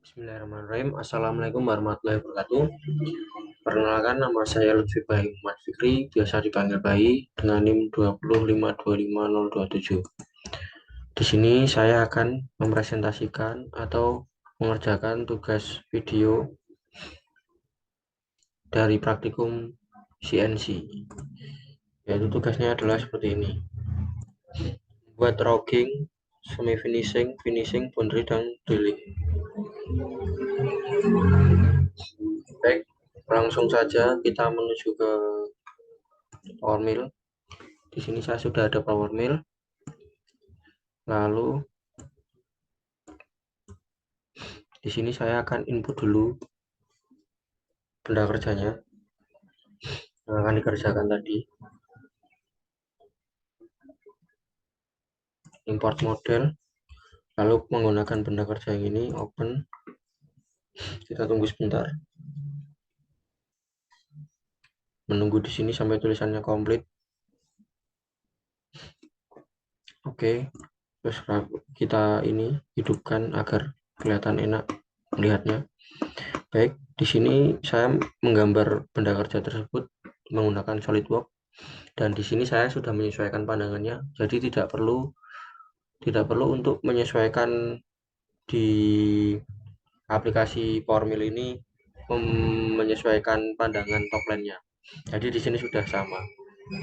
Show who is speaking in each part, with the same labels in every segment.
Speaker 1: Bismillahirrahmanirrahim. Assalamualaikum warahmatullahi wabarakatuh. Perkenalkan, nama saya Lutfi Bayi Muhammad Fikri, biasa dipanggil Bayi, dengan NIM 2025027. Di sini saya akan mempresentasikan atau mengerjakan tugas video dari praktikum CNC. Yaitu tugasnya adalah seperti ini. Buat roughing, semi finishing, finishing, boundary, dan drilling. Baik, langsung saja kita menuju ke power mill. Di sini saya sudah ada power mill. Lalu di sini saya akan input dulu benda kerjanya yang akan dikerjakan tadi. Import model. Lalu menggunakan benda kerja yang ini, open. Kita tunggu sebentar. Menunggu di sini sampai tulisannya komplit. Oke. Terus kita ini hidupkan agar kelihatan enak melihatnya. Baik, di sini saya menggambar benda kerja tersebut menggunakan SolidWorks, dan di sini saya sudah menyesuaikan pandangannya, jadi tidak perlu untuk menyesuaikan di aplikasi PowerMill ini menyesuaikan pandangan topline-nya. Jadi di sini sudah sama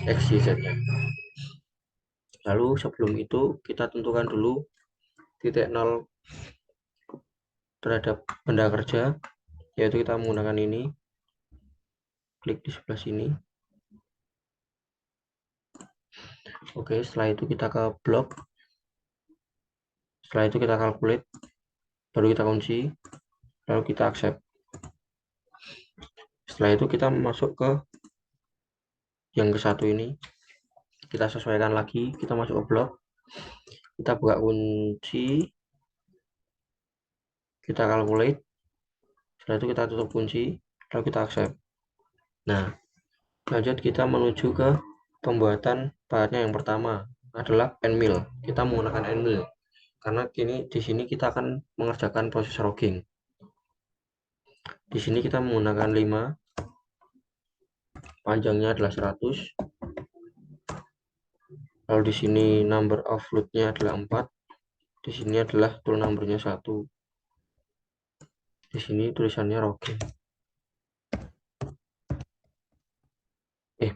Speaker 1: X, Y, Z-nya. Lalu sebelum itu kita tentukan dulu titik 0 terhadap benda kerja, yaitu kita menggunakan ini. Klik di sebelah sini. Oke, setelah itu kita ke blok. Setelah itu kita calculate, baru kita kunci, lalu kita accept. Setelah itu kita masuk ke yang ke satu ini, kita sesuaikan lagi, kita masuk ke blok, kita buka kunci, kita calculate, setelah itu kita tutup kunci, lalu kita accept. Nah, lanjut kita menuju ke pembuatan bahannya. Yang pertama adalah end mill. Kita menggunakan end mill karena di sini kita akan mengerjakan proses roughing. Di sini kita menggunakan 5, panjangnya adalah 100. Lalu di sini number of load-nya adalah 4. Di sini adalah tool number-nya 1. Di sini tulisannya roughing.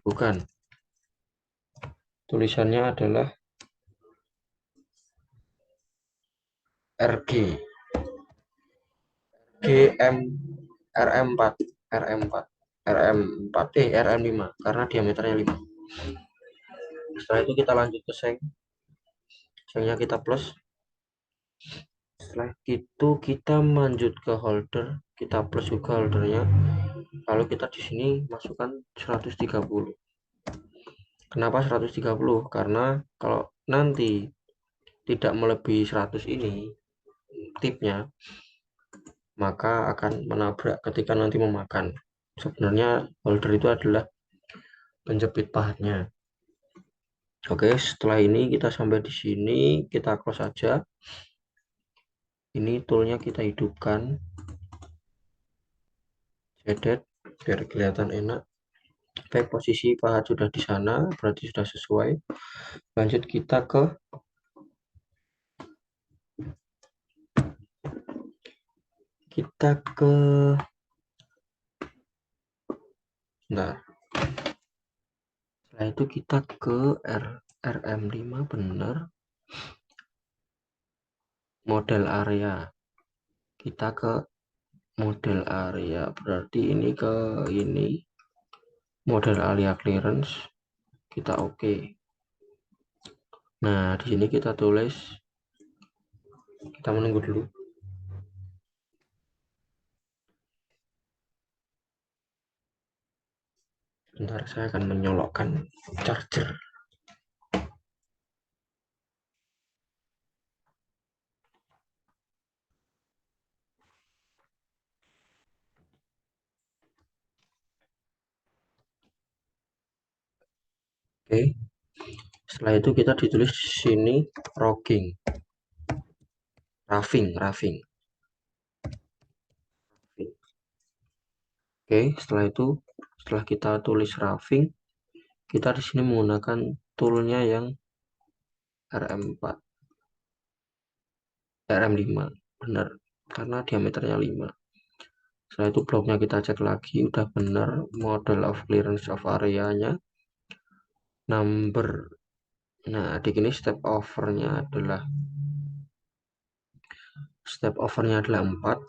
Speaker 1: Bukan. Tulisannya adalah RG. GM RM4, RM4, RM4, RM5 karena diameternya 5. Setelah itu kita lanjut ke seng. Sengnya kita plus. Setelah itu kita lanjut ke holder, kita plus juga holdernya. Lalu kita di sini masukkan 130. Kenapa 130? Karena kalau nanti tidak melebihi 100 ini tipnya, maka akan menabrak ketika nanti memakan. Sebenarnya holder itu adalah penjepit pahatnya. Oke, setelah ini kita sampai di sini, kita close saja. Ini toolnya kita hidupkan, jedet biar kelihatan enak. Baik, posisi pahat sudah di sana, berarti sudah sesuai. Lanjut kita ke nah, setelah itu kita ke RM5, benar. Model area, kita ke model area, berarti ini ke ini model area clearance, kita oke. Nah, di sini kita tulis, kita menunggu dulu. Bentar, saya akan menyolokkan charger. Oke, setelah itu kita ditulis di sini roughing. Oke, setelah kita tulis roughing, kita di sini menggunakan toolnya yang RM4, RM5, benar, karena diameternya 5. Setelah itu bloknya kita cek lagi, udah benar, model of clearance of area-nya, number. Nah, di sini step overnya adalah 4.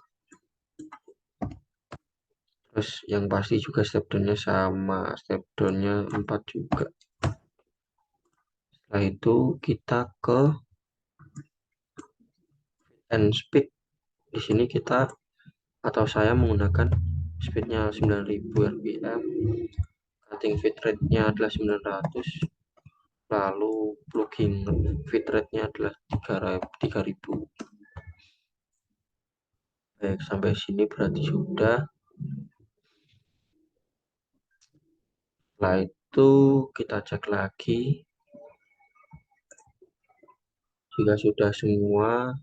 Speaker 1: Terus yang pasti juga step down-nya sama, step down-nya 4 juga. Setelah itu kita ke end speed. Di sini kita atau saya menggunakan speednya 9000 rpm, cutting feed rate-nya adalah 900, lalu plugging feed rate-nya adalah 3000. Baik, sampai sini berarti sudah. Setelah itu kita cek lagi. Jika sudah semua,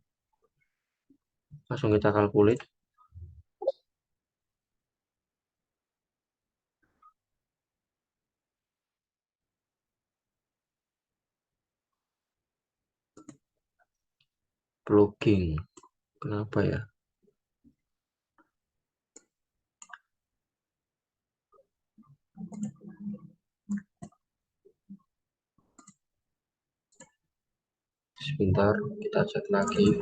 Speaker 1: langsung kita calculate. Plugging, kenapa ya? Sebentar, kita cek lagi.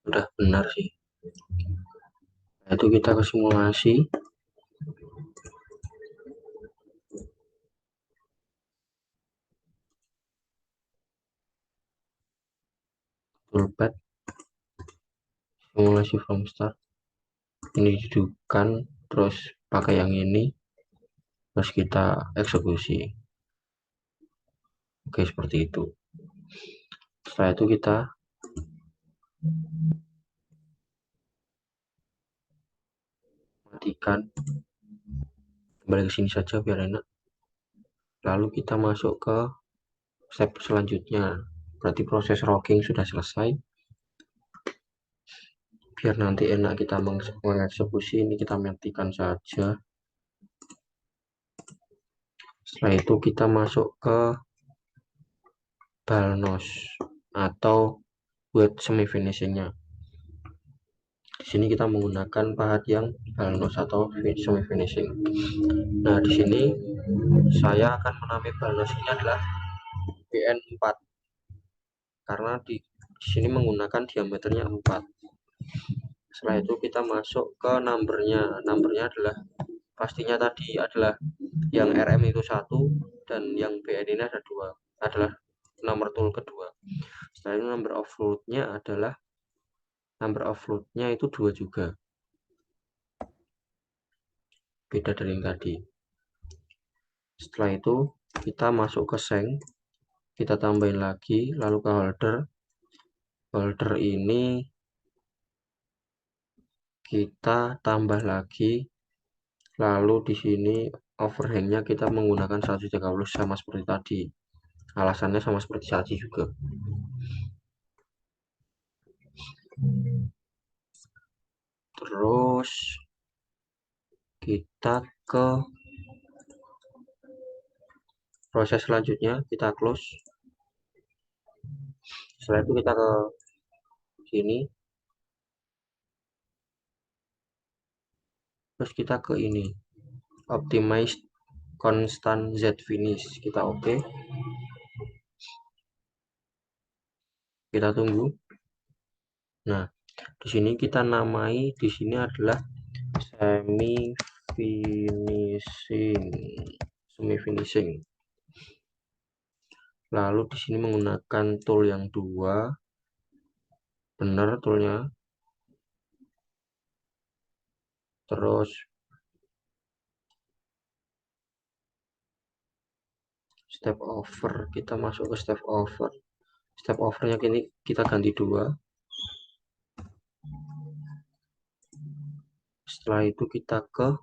Speaker 1: Udah benar sih. Itu kita ke simulasi. Toolpad, simulasi from start. Ini didudukkan, terus pakai yang ini, terus kita eksekusi. Oke, seperti itu. Setelah itu kita matikan, kembali ke sini saja biar enak. Lalu kita masuk ke step selanjutnya. Berarti proses rocking sudah selesai. Biar nanti enak kita mengeksekusi, ini kita matikan saja. Setelah itu kita masuk ke balnos atau wet semi finishingnya. Di sini kita menggunakan pahat yang balnos atau semi finishing. Nah, di sini saya akan menamai balnos ini adalah BN4 karena di sini menggunakan diameternya 4. Setelah itu kita masuk ke numbernya. Numbernya adalah pastinya tadi adalah yang RM itu 1 dan yang BN ini ada 2, adalah nomor tool kedua. Setelah itu number of floatnya itu 2 juga, beda dari yang tadi. Setelah itu kita masuk ke seng, kita tambahin lagi, lalu ke holder ini kita tambah lagi, lalu di sini overhangnya kita menggunakan 130 sama seperti tadi. Alasannya sama seperti tadi juga. Terus kita ke proses selanjutnya, kita close. Setelah itu kita ke sini, terus kita ke ini, optimize constant Z finish, kita oke. Kita tunggu. Nah, di sini kita namai, di sini adalah semi finishing. Lalu di sini menggunakan tool yang 2, benar toolnya. Terus step over, kita masuk ke step over. Step overnya kini kita ganti 2. Setelah itu kita ke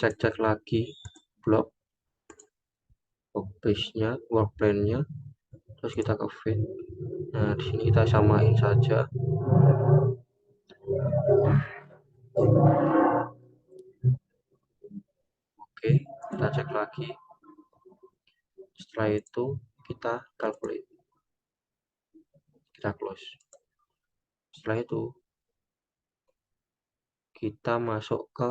Speaker 1: cek lagi blok workspace-nya, workplane-nya, terus kita ke fit. Nah, di sini kita samain saja. Oke, kita cek lagi. Setelah itu kita calculate, kita close. Setelah itu kita masuk ke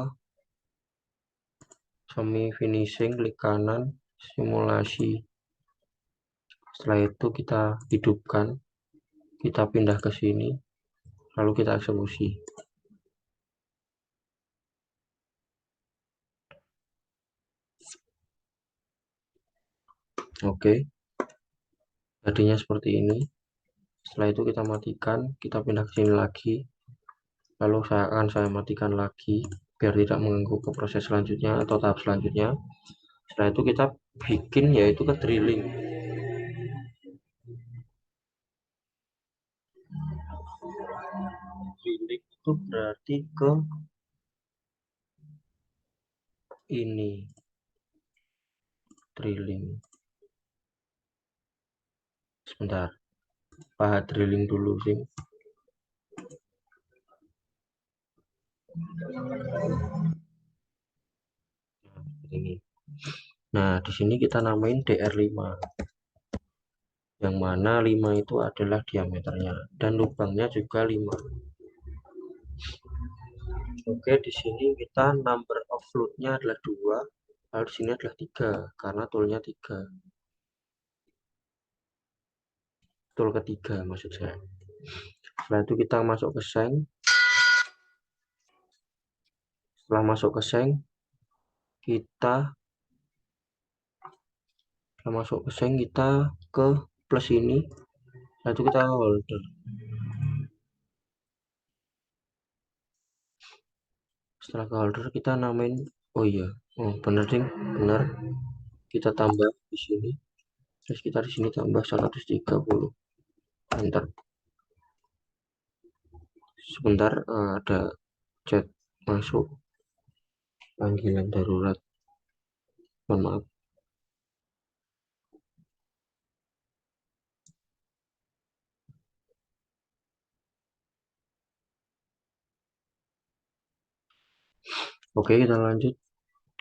Speaker 1: semi finishing, klik kanan, simulasi. Setelah itu kita hidupkan, kita pindah ke sini, lalu kita eksekusi. Oke, jadinya seperti ini. Setelah itu kita matikan, kita pindah ke sini lagi, lalu saya matikan lagi biar tidak mengganggu ke proses selanjutnya atau tahap selanjutnya. Setelah itu kita bikin yaitu ke drilling. Drilling itu berarti ke ini, drilling. Sebentar, pahat drilling dulu sih. Ini. Nah, di sini kita namain DR5. Yang mana 5 itu adalah diameternya dan lubangnya juga 5. Oke, di sini kita number of float-nya adalah 2, lalu di sini adalah 3 karena toolnya 3. Tool ketiga maksud saya. Setelah itu kita masuk ke seng. Setelah masuk ke seng, kita ke plus ini. Setelah itu kita holder. Setelah ke holder kita namain, oh iya, oh bener ding, bener. Kita tambah di sini. Terus kita di sini tambah 130. Enter. Sebentar, ada chat masuk, panggilan darurat. Mohon maaf. Oke, kita lanjut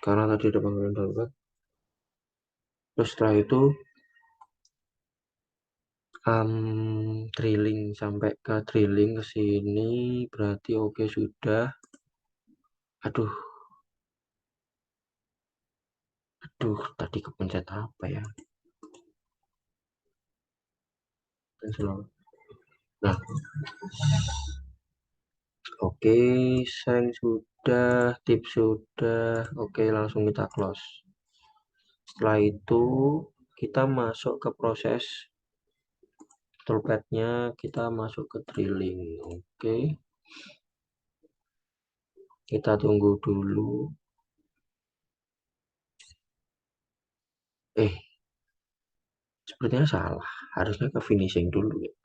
Speaker 1: karena tadi ada panggilan darurat. Terus setelah itu drilling sampai ke drilling ke sini berarti oke sudah. Aduh, tadi kepencet apa ya? Nah, oke, seng sudah, tip sudah, oke langsung kita close. Setelah itu kita masuk ke proses toolpad-nya, kita masuk ke drilling. Oke, kita tunggu dulu. Sepertinya salah, harusnya ke finishing dulu ya.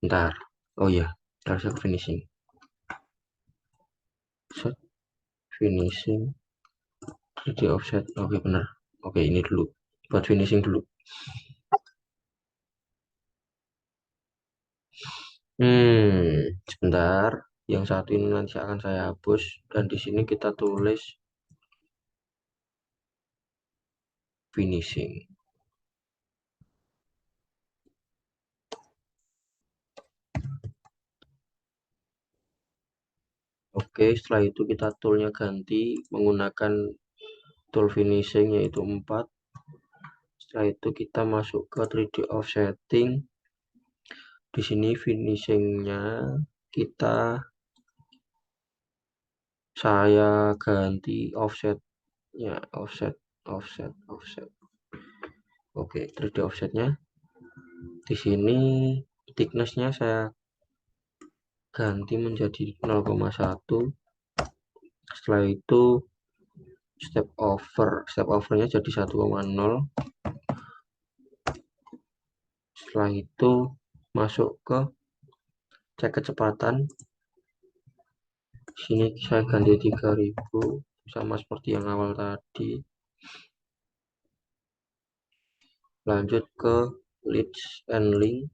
Speaker 1: Bentar, oh iya, harusnya ke finishing. Set, finishing, 3D offset, oke benar. Oke, ini dulu, buat finishing dulu. Sebentar, yang satu ini nanti akan saya hapus, dan di sini kita tulis finishing. Oke, setelah itu kita toolnya ganti menggunakan tool finishing yaitu 4. Setelah itu kita masuk ke 3D offsetting. Di sini finishingnya saya ganti offsetnya, offset. Oke, 3D offsetnya di sini thicknessnya saya ganti menjadi 0,1. Setelah itu step overnya jadi 1,0. Setelah itu masuk ke cek kecepatan. Sini saya ganti 3000. sama seperti yang awal tadi. Lanjut ke leads and link.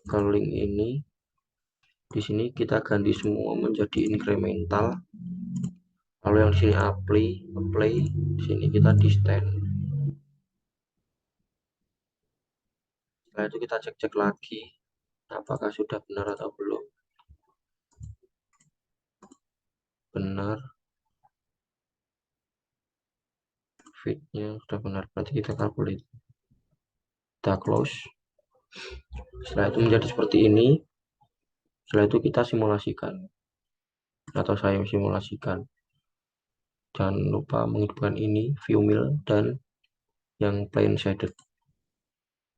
Speaker 1: Ke link ini, di sini kita ganti semua menjadi incremental. Lalu yang di sini apply, di sini kita di stand. Setelah itu kita cek-cek lagi apakah sudah benar atau belum. Benar, fitnya sudah benar, berarti kita calculate. Kita close. Setelah itu menjadi seperti ini. Setelah itu kita simulasikan, atau saya simulasikan. Jangan lupa menghidupkan ini, view mill, dan yang plain shaded.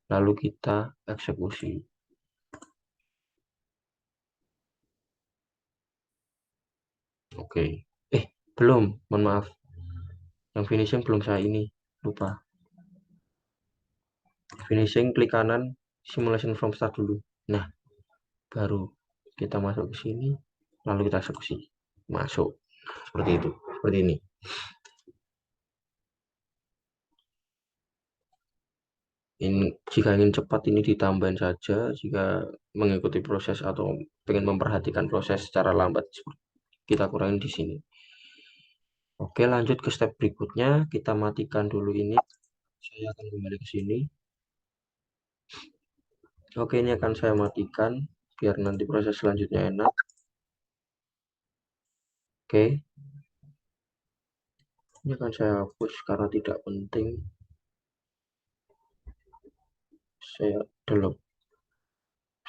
Speaker 1: Lalu kita eksekusi. Oke. Belum, mohon maaf. Yang finishing belum saya ini, lupa. Finishing, klik kanan, simulation from start dulu. Nah, baru kita masuk ke sini, lalu kita eksekusi. Masuk. Seperti itu, seperti ini. Jika ingin cepat ini ditambahin saja, jika mengikuti proses atau ingin memperhatikan proses secara lambat, kita kurangin di sini. Oke, lanjut ke step berikutnya. Kita matikan dulu ini. Saya akan kembali ke sini. Oke, ini akan saya matikan biar nanti proses selanjutnya enak. Oke, ini akan saya hapus karena tidak penting. Saya delete.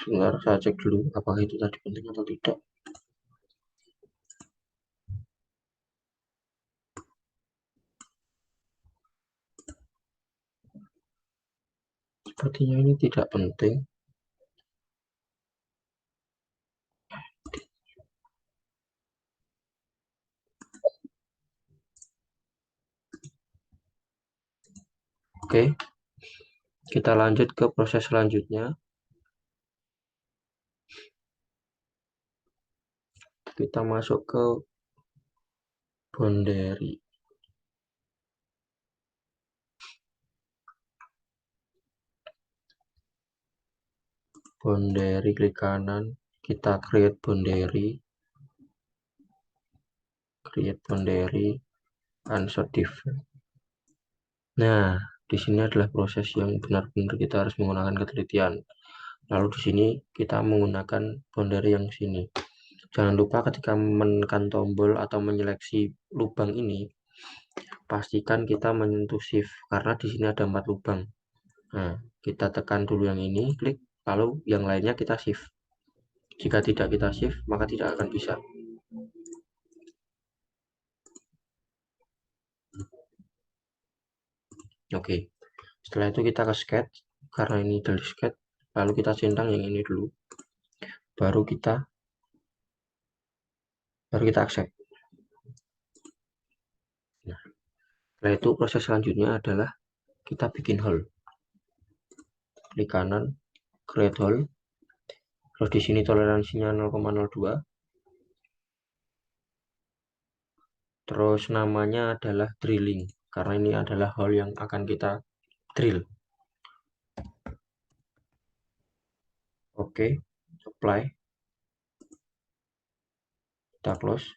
Speaker 1: Sebentar, saya cek dulu apakah itu tadi penting atau tidak. Sepertinya ini tidak penting. Oke, kita lanjut ke proses selanjutnya. Kita masuk ke boundary. Boundary, klik kanan, kita create boundary, unsert define. Nah, di sini adalah proses yang benar-benar kita harus menggunakan ketelitian. Lalu di sini kita menggunakan boundary yang sini. Jangan lupa ketika menekan tombol atau menyeleksi lubang ini, pastikan kita menyentuh shift karena di sini ada 4 lubang. Nah, kita tekan dulu yang ini, klik, lalu yang lainnya kita shift. Jika tidak kita shift, maka tidak akan bisa. Oke, setelah itu kita ke sketch, karena ini dari sketch, lalu kita centang yang ini dulu, baru kita accept. Nah, setelah itu proses selanjutnya adalah kita bikin hole. Klik kanan, create hole. Terus di sini toleransinya 0,02. Terus namanya adalah drilling, karena ini adalah hole yang akan kita drill. Oke, apply. Kita close.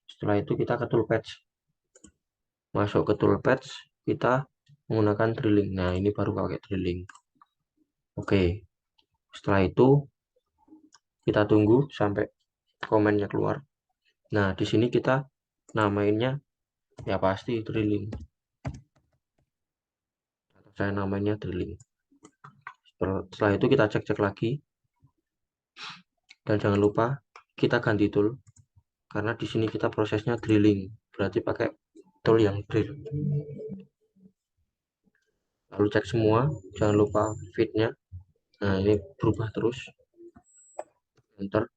Speaker 1: Setelah itu kita ke toolpath. Masuk ke toolpath, kita menggunakan drilling. Nah, ini baru pakai drilling. Oke, setelah itu kita tunggu sampai komennya keluar. Nah, di sini kita namainnya ya pasti drilling. Atau saya namanya drilling. Setelah itu kita cek-cek lagi. Dan jangan lupa kita ganti tool karena di sini kita prosesnya drilling. Berarti pakai tool yang drill. Lalu cek semua, jangan lupa fitnya. Nah, ini berubah terus. Enter.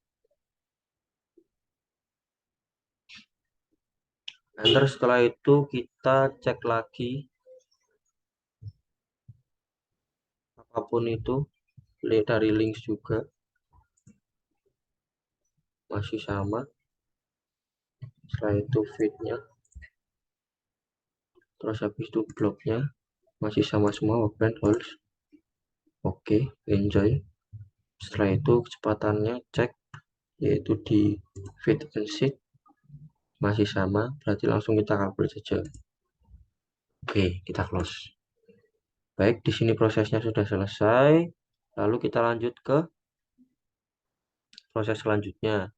Speaker 1: Enter, setelah itu kita cek lagi apapun itu dari links juga masih sama. Setelah itu fitnya Terus habis itu bloknya masih sama semua, open, hold. Oke, enjoy. Setelah itu kecepatannya cek, yaitu di feed and seed masih sama, berarti langsung kita calculate saja. Oke, kita close. Baik, di sini prosesnya sudah selesai. Lalu kita lanjut ke proses selanjutnya,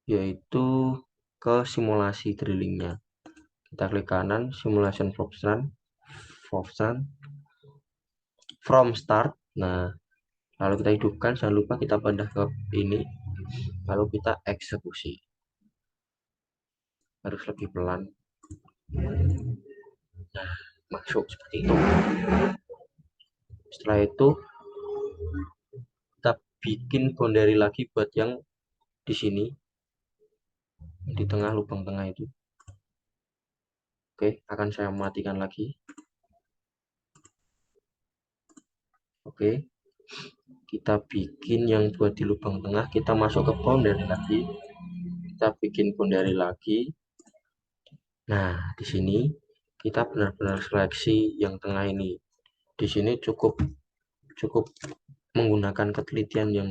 Speaker 1: yaitu ke simulasi drillingnya. Kita klik kanan, simulation from start. Nah, lalu kita hidupkan, jangan lupa kita pindah ke ini, lalu kita eksekusi. Harus lebih pelan. Nah, masuk seperti itu. Setelah itu kita bikin boundary lagi buat yang di sini, di tengah, lubang tengah itu. Oke, akan saya matikan lagi. Oke, kita bikin yang buat di lubang tengah, kita masuk ke boundary lagi, kita bikin boundary lagi. Nah, di sini kita benar-benar seleksi yang tengah ini. Di sini cukup menggunakan ketelitian yang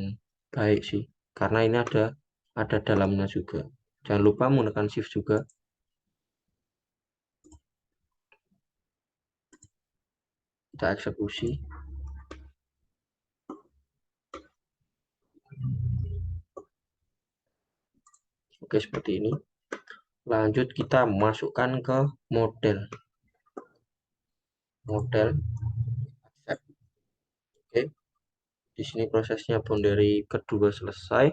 Speaker 1: baik sih, karena ini ada dalamnya juga. Jangan lupa menggunakan shift juga. Kita eksekusi. Oke, seperti ini. Lanjut kita masukkan ke model. Accept. Oke. Di sini prosesnya boundary kedua selesai.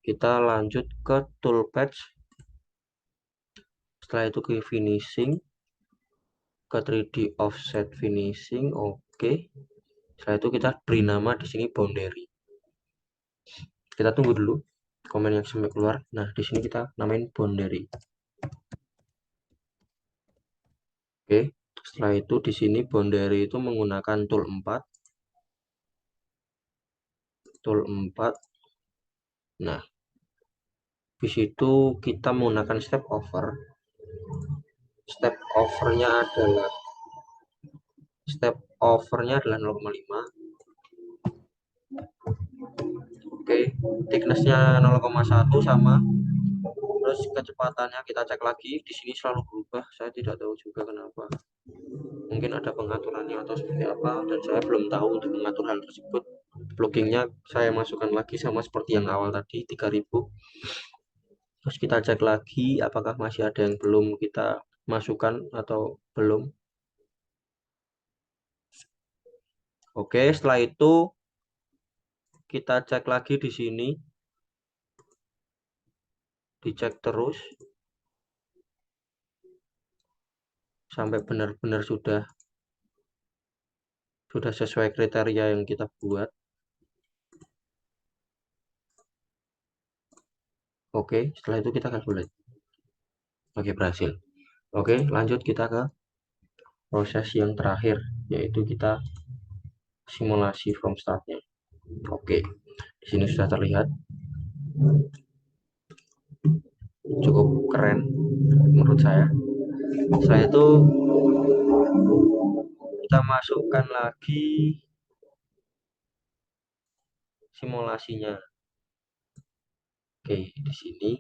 Speaker 1: Kita lanjut ke tool patch. Setelah itu ke finishing, ke 3D offset finishing. Oke. Setelah itu kita beri nama di sini boundary. Kita tunggu dulu komen yang sampai keluar. Nah, di sini kita namain boundary. Oke, setelah itu di sini boundary itu menggunakan tool 4. Nah, di situ kita menggunakan step over. Step overnya adalah 0,5. Oke, thicknessnya 0,1 sama. Terus kecepatannya kita cek lagi. Di sini selalu berubah. Saya tidak tahu juga kenapa. Mungkin ada pengaturannya atau seperti apa, dan saya belum tahu untuk mengatur hal tersebut. Pluginnya saya masukkan lagi sama seperti yang awal tadi, 3000. Terus kita cek lagi apakah masih ada yang belum kita masukkan atau belum. Oke, setelah itu kita cek lagi di sini, dicek terus sampai benar-benar sudah sesuai kriteria yang kita buat. Oke, setelah itu kita calculate. Oke, berhasil. Oke, lanjut kita ke proses yang terakhir, yaitu kita simulasi from startnya. Oke, di sini sudah terlihat cukup keren menurut saya. Setelah itu kita masukkan lagi simulasinya. Oke, di sini.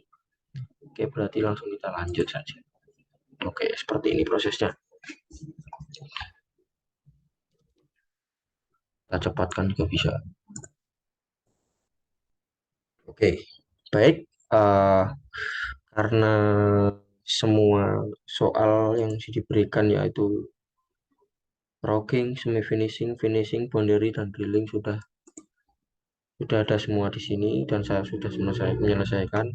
Speaker 1: Oke, berarti langsung kita lanjut saja. Oke, seperti ini prosesnya. Kita cepatkan juga bisa. Oke, baik. Karena semua soal yang diberikan yaitu roughing, semi finishing, finishing, boundary, dan drilling sudah ada semua di sini, dan saya sudah menyelesaikan.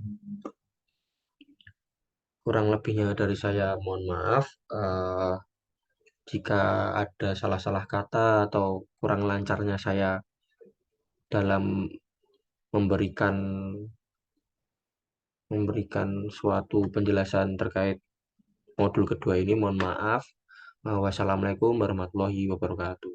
Speaker 1: Kurang lebihnya dari saya mohon maaf. Jika ada salah-salah kata atau kurang lancarnya saya dalam memberikan suatu penjelasan terkait modul kedua ini, mohon maaf. Wassalamualaikum warahmatullahi wabarakatuh.